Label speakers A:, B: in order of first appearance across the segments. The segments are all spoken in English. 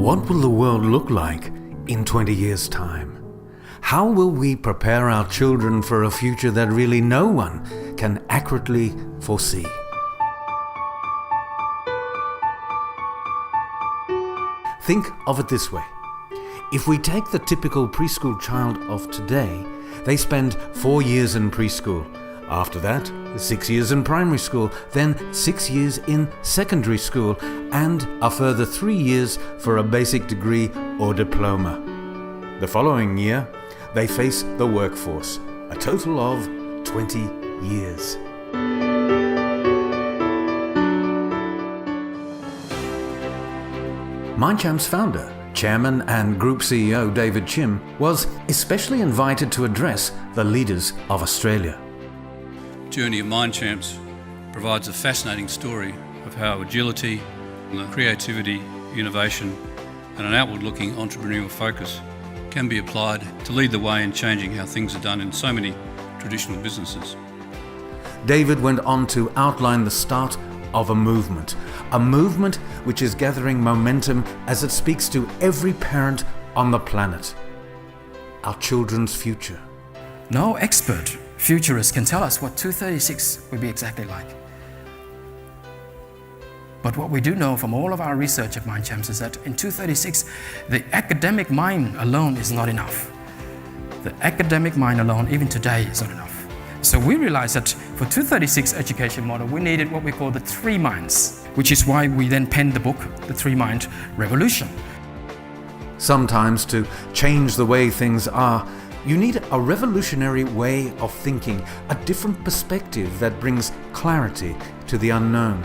A: What will the world look like in 20 years' time? How will we prepare our children for a future that really no one can accurately foresee? Think of it this way. If we take the typical preschool child of today, they spend 4 years in preschool. After that, 6 years in primary school, then 6 years in secondary school, and a further 3 years for a basic degree or diploma. The following year, they face the workforce, a total of 20 years. MindChamps founder, Chairman and Group CEO David Chim was especially invited to address the leaders of Australia.
B: The journey of MindChamps provides a fascinating story of how agility, creativity, innovation and an outward-looking entrepreneurial focus can be applied to lead the way in changing how things are done in so many traditional businesses.
A: David went on to outline the start of a movement which is gathering momentum as it speaks to every parent on the planet. Our children's future.
C: No expert futurist can tell us what 2036 will be exactly like. But what we do know from all of our research at MindChamps is that in 2036, the academic mind alone is not enough. The academic mind alone, even today, is not enough. So we realized that for 2036 education model, we needed what we call the 3 minds, which is why we then penned the book, The 3-Mind Revolution.
A: Sometimes to change the way things are, you need a revolutionary way of thinking, a different perspective that brings clarity to the unknown.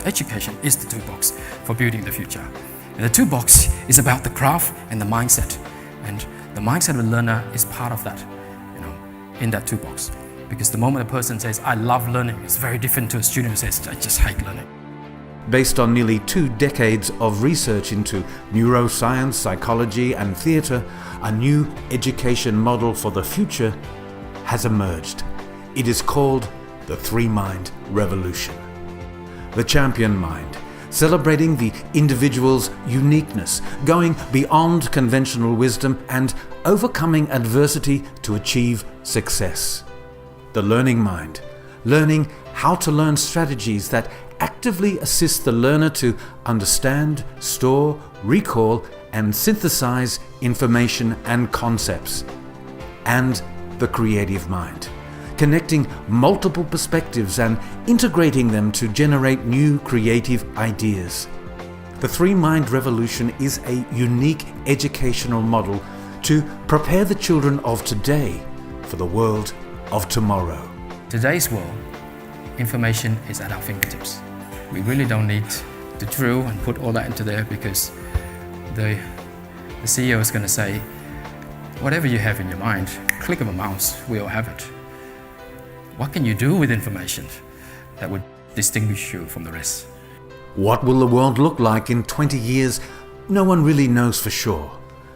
C: Education is the toolbox for building the future. And the toolbox is about the craft and the mindset. And the mindset of the learner is part of that, in that toolbox. Because the moment a person says, I love learning, it's very different to a student who says, I just hate learning.
A: Based on nearly 2 decades of research into neuroscience, psychology and theatre, a new education model for the future has emerged. It is called the 3-Mind Revolution. The champion mind, celebrating the individual's uniqueness, going beyond conventional wisdom and overcoming adversity to achieve success. The learning mind, learning how to learn strategies that actively assist the learner to understand, store, recall and synthesize information and concepts. And the creative mind, connecting multiple perspectives and integrating them to generate new creative ideas. The 3-Mind Revolution is a unique educational model to prepare the children of today for the world of tomorrow.
C: Today's world, information is at our fingertips. We really don't need to drill and put all that into there because the CEO is going to say, whatever you have in your mind, click of a mouse, we all have it. What can you do with information that would distinguish you from the rest?
A: What will the world look like in 20 years? No one really knows for sure.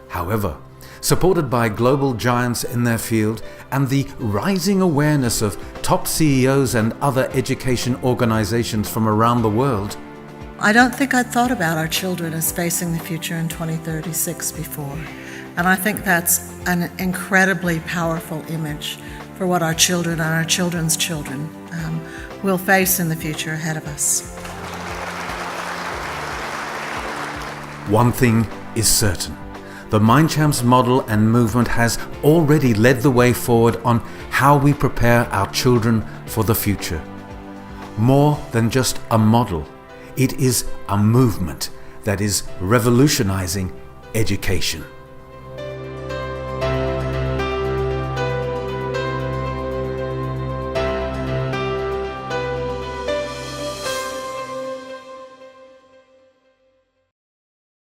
A: However, supported by global giants in their field and the rising awareness of top CEOs and other education organizations from around the world,
D: I don't think I'd thought about our children as facing the future in 2036 before. And I think that's an incredibly powerful image for what our children and our children's children will face in the future ahead of us.
A: One thing is certain. The MindChamps model and movement has already led the way forward on how we prepare our children for the future. More than just a model, it is a movement that is revolutionizing education.